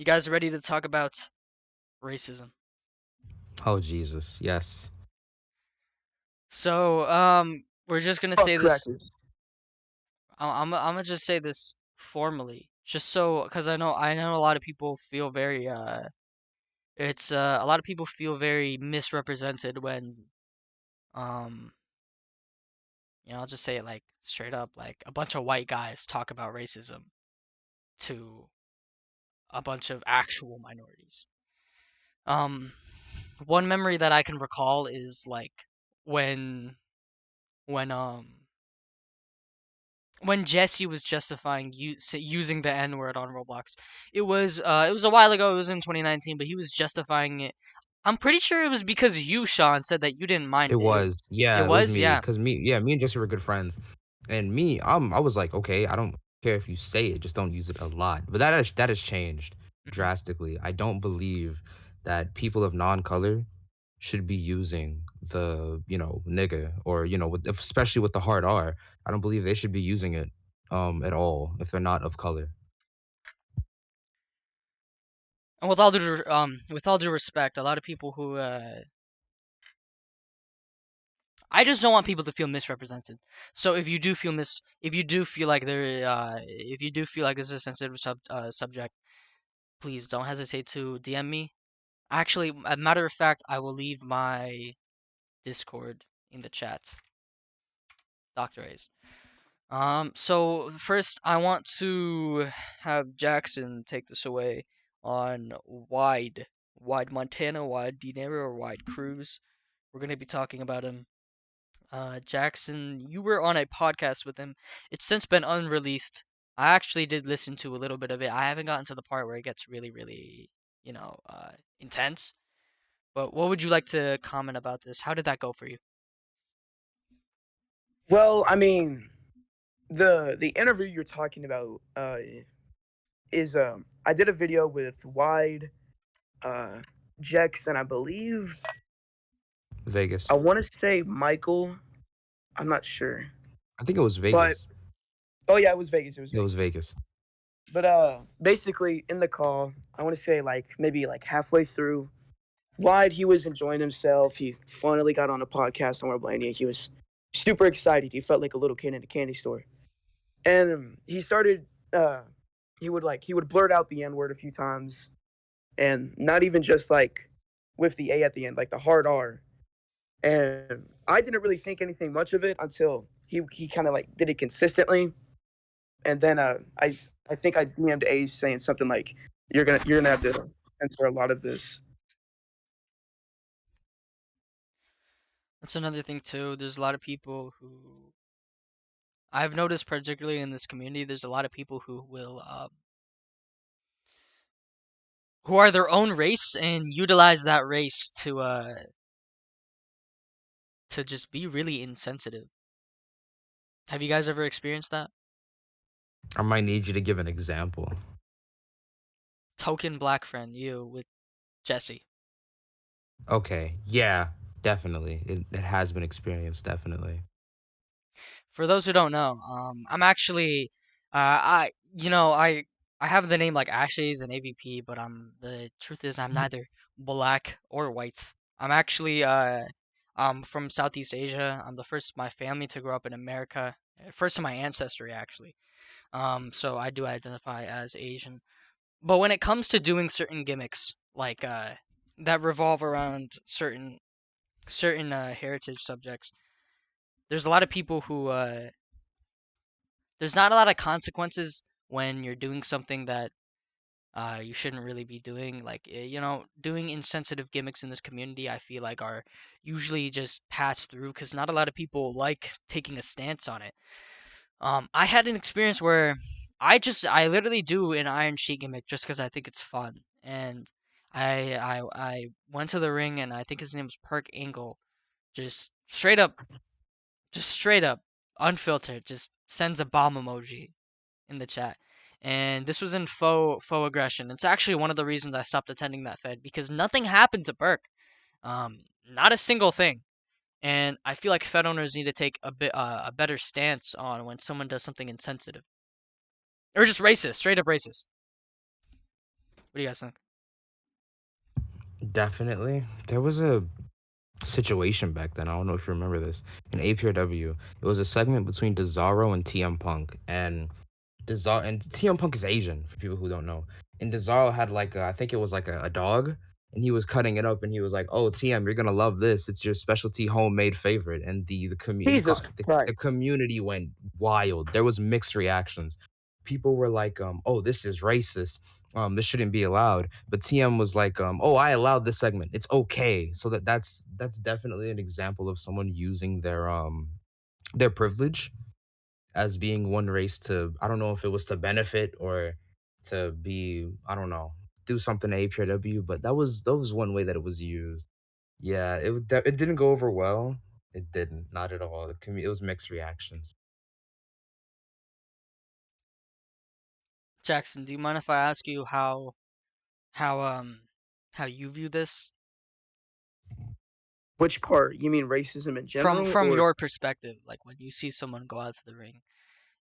You guys ready to talk about racism? Oh Jesus, yes. So, we're just gonna Fuck say this. crackers. I'm gonna just say this formally, just so because I know a lot of people feel very it's a lot of people feel very misrepresented when um I'll just say it like straight up, like a bunch of white guys talk about racism to a bunch of actual minorities. Um, one memory that I can recall is like when when um when Jesse was justifying using the N word on Roblox. It was a while ago. It was in 2019, but he was justifying it. I'm pretty sure it was because you, Sean, said that you didn't It mind it. was. It Yeah, it was was, me. yeah. Cause me and Jesse were good friends. And me, I was like, okay, I don't care if you say it, just don't use it a lot. But that has changed Mhm. drastically. I don't believe that people of non-color should be using the nigga or especially with the hard R. I don't believe they should be using it at all if they're not of color. And with all due respect, a lot of people who I just don't want people to feel misrepresented. So if you do feel like if you do feel like this is a sensitive subject, please don't hesitate to DM me. Actually, a matter of fact, I will leave my Discord in the chat. Dr. A's. So first I want to have Jackson take this away on wide Montana, wide Dinero, or wide Cruz. We're gonna be talking about him. Jackson, you were on a podcast with him. It's since been unreleased. I actually did listen to a little bit of it. I haven't gotten to the part where it gets really, really, intense. But what would you like to comment about this? How did that go for you? Well, I mean, the interview you're talking about is I did a video with Wide, uh, Jex, and I believe Vegas. I want to say Michael. I'm not sure, I think it was but Vegas. oh yeah, it was Vegas. It was It was Vegas. Vegas. But basically in the call, I want to say like maybe like halfway through, Wide he was enjoying himself. He finally got on a podcast on Roblania. He was super excited. He felt like a little kid in a candy store. And he started he would blurt out the N word a few times, and not even just like with the A at the end, like the hard R. And I didn't really think anything much of it until he kind of like did it consistently. And then I think I DM'd Ace saying something like you're gonna have to censor a lot of this. That's another thing too. There's a lot of people who I've noticed, particularly in this community, there's a lot of people who are their own race and utilize that race to just be really insensitive. Have you guys ever experienced that? I might need you to give an example. Token black friend, you with Jesse. Okay. Yeah, definitely. It has been experienced, definitely. For those who don't know, I'm actually, I, you know, I have the name like Ashes and AVP, but the truth is I'm neither black or white. I'm actually, from Southeast Asia. I'm the first of my family to grow up in America. First of my ancestry, actually. So I do identify as Asian. But when it comes to doing certain gimmicks, like, that revolve around certain heritage subjects, there's a lot of people who, there's not a lot of consequences when you're doing something that you shouldn't really be doing. Like, doing insensitive gimmicks in this community, I feel like are usually just passed through because not a lot of people like taking a stance on it. I had an experience where I literally do an Iron Sheik gimmick just because I think it's fun, and I went to the ring and I think his name was Perk Angle, just straight up, unfiltered, just sends a bomb emoji in the chat. And this was in faux aggression. It's actually one of the reasons I stopped attending that Fed because nothing happened to Burke. Not a single thing. And I feel like Fed owners need to take a better stance on when someone does something insensitive or just racist, straight up racist. What do you guys think? Definitely. There was a situation back then. I don't know if you remember this. In APRW, it was a segment between Desaro and TM Punk. And Desaro and TM Punk is Asian for people who don't know. And Desaro had like I think it was like a dog, and he was cutting it up, and he was like, "Oh, TM, you're gonna love this. It's your specialty homemade favorite." And Jesus the Christ. community went wild. There was mixed reactions. People were like, "Oh, this is racist. This shouldn't be allowed." But TM was like, "Oh, I allowed this segment. It's okay." So that's definitely an example of someone using their privilege as being one race to, I don't know if it was to benefit or to be, I don't know, do something to APRW, but that was one way that it was used. Yeah, it didn't go over well. It didn't, not at all. It was mixed reactions. Jackson, do you mind if I ask you how um how you view this Which part? You mean racism in general, from or your perspective? Like when you see someone go out to the ring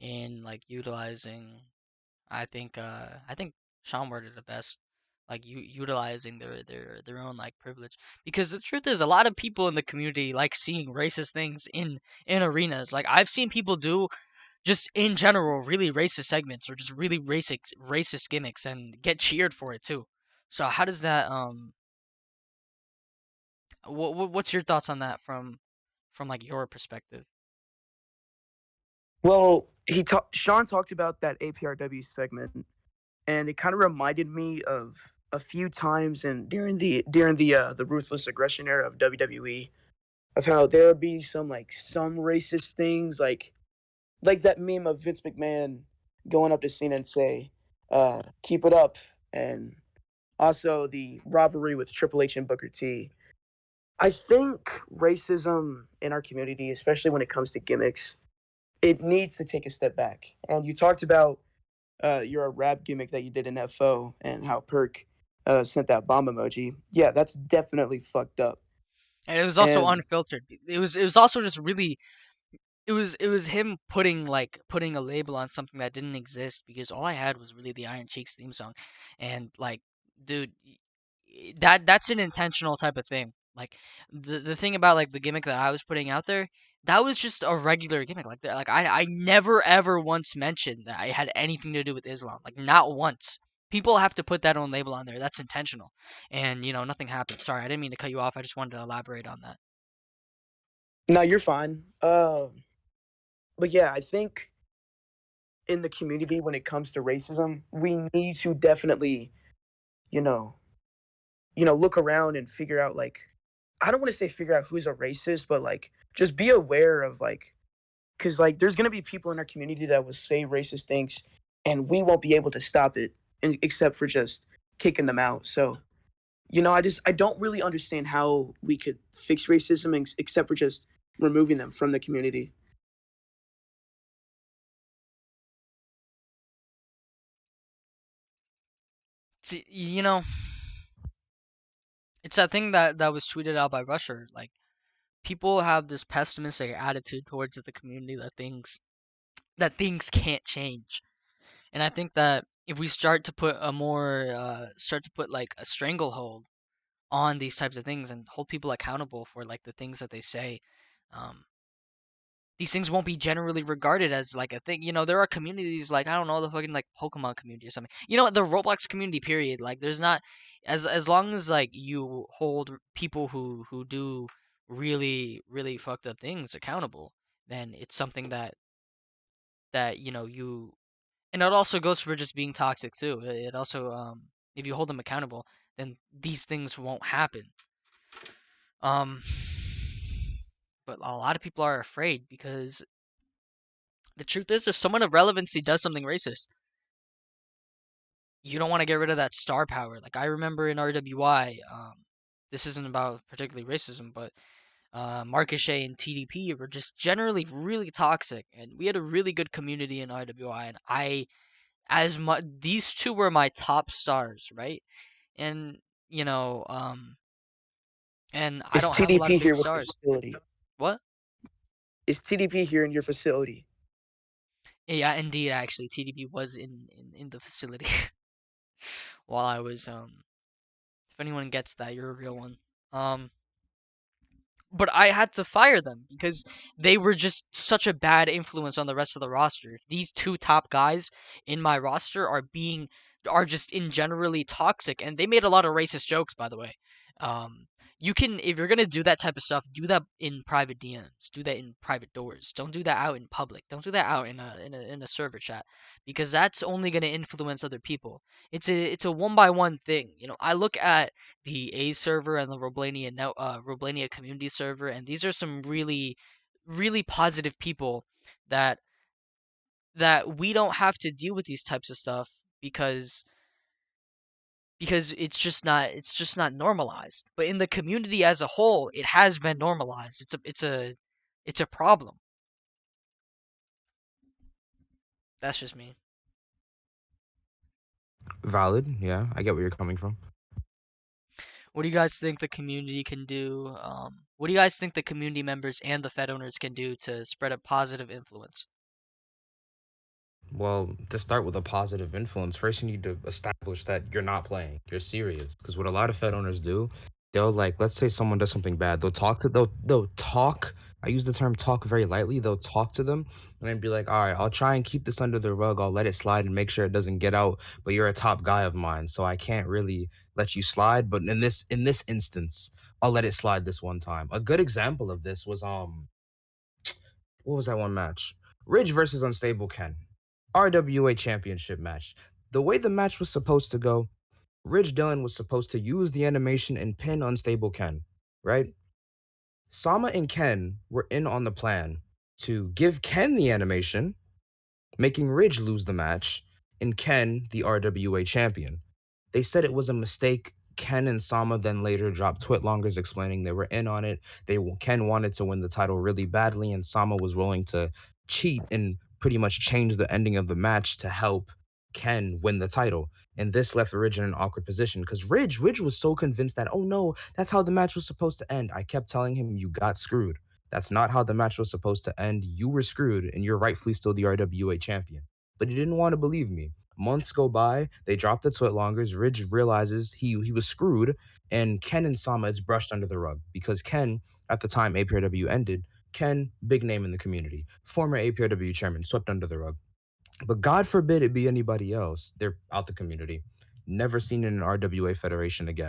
and like utilizing, I think Sean worded it best, like you utilizing their own like privilege. Because the truth is, a lot of people in the community like seeing racist things in arenas. Like I've seen people do just in general really racist segments or just really racist gimmicks and get cheered for it too. So how does that what's your thoughts on that from like your perspective? well, Sean talked about that APRW segment, and it kind of reminded me of a few times in during the ruthless aggression era of WWE, of how there would be some racist things like that meme of Vince McMahon going up to Cena and say, "Keep it up," and also the rivalry with Triple H and Booker T. I think racism in our community, especially when it comes to gimmicks, it needs to take a step back. And you talked about your rap gimmick that you did in FO and how Perk sent that bomb emoji. Yeah, that's definitely fucked up. And it was also And unfiltered. It was also just really it was him putting a label on something that didn't exist because all I had was really the Iron Cheeks theme song, and like, dude, that's an intentional type of thing. Like the thing about like the gimmick that I was putting out there, that was just a regular gimmick. Like I never ever once mentioned that I had anything to do with Islam. Like not once. People have to put that own label on there. That's intentional, and nothing happened. Sorry, I didn't mean to cut you off. I just wanted to elaborate on that. no, you're fine. But yeah, I think in the community when it comes to racism, we need to definitely, you know, look around and figure out like I don't want to say figure out who's a racist, but like just be aware of like because like there's gonna be people in our community that will say racist things, and we won't be able to stop it, except for just kicking them out. So I don't really understand how we could fix racism except for just removing them from the community. See, it's that thing that was tweeted out by Rusher. Like people have this pessimistic attitude towards the community that things can't change. And I think that if we start to put like a stranglehold on these types of things and hold people accountable for like the things that they say, um, these things won't be generally regarded as like a thing. There are communities like I don't know the fucking like Pokemon community or something. The Roblox community period. Like there's not as long as like you hold people who do really really fucked up things accountable, then it's something that you and it also goes for just being toxic too. It also if you hold them accountable, then these things won't happen. Um but a lot of people are afraid because the truth is, if someone of relevancy does something racist, you don't want to get rid of that star power. Like I remember in RWI, this isn't about particularly racism, but Marcus Shea and TDP were just generally really toxic, and we had a really good community in RWI. And these two were my top stars, right? And you know, um, and I Is don't have a lot TDP of big here with stars. facility? What? Is TDP here in your facility? Yeah, indeed. Actually, TDP was in the facility. while I was if anyone gets that, you're a real one. Um but I had to fire them because they were just such a bad influence on the rest of the roster. If these two top guys in my roster are just in generally toxic, and they made a lot of racist jokes, by the way. Um, you can, if you're gonna do that type of stuff, do that in private DMs, do that in private doors. Don't do that out in public. Don't do that out in a server chat, because that's only gonna influence other people. It's a one by one thing. I look at the A server and the Roblania community server, and these are some really, really positive people that we don't have to deal with these types of stuff because it's just not normalized. But in the community as a whole, it has been normalized. It's a problem. That's just me. Valid. Yeah, I get where you're coming from. What do you guys think the community can do? What do you guys think the community members and the Fed owners can do to spread a positive influence? Well, to start with a positive influence, first you need to establish that you're not playing. You're serious. Because what a lot of Fed owners do, they'll like, let's say someone does something bad. They'll talk. I use the term talk very lightly. They'll talk to them and then be like, all right, I'll try and keep this under the rug. I'll let it slide and make sure it doesn't get out. But you're a top guy of mine, so I can't really let you slide. But in this instance, I'll let it slide this one time. A good example of this was what was that one match? Ridge versus Unstable Ken. RWA championship match. The way the match was supposed to go, Ridge Dillon was supposed to use the animation and pin Unstable Ken, right? Sama and Ken were in on the plan to give Ken the animation, making Ridge lose the match, and Ken the RWA champion. They said it was a mistake. Ken and Sama then later dropped twitlongers explaining they were in on it. Ken wanted to win the title really badly, and Sama was willing to cheat and pretty much change the ending of the match to help Ken win the title. And this left Ridge in an awkward position because Ridge was so convinced that, oh no, that's how the match was supposed to end. I kept telling him, you got screwed. That's not how the match was supposed to end. You were screwed, and you're rightfully still the RWA champion. But he didn't want to believe me. Months go by, they drop the Twitlongers. Ridge realizes he was screwed, and Ken and Sama is brushed under the rug because Ken, at the time APRW ended, Ken, big name in the community, former APRW chairman, swept under the rug. But God forbid it be anybody else. They're out the community. Never seen in an RWA federation again.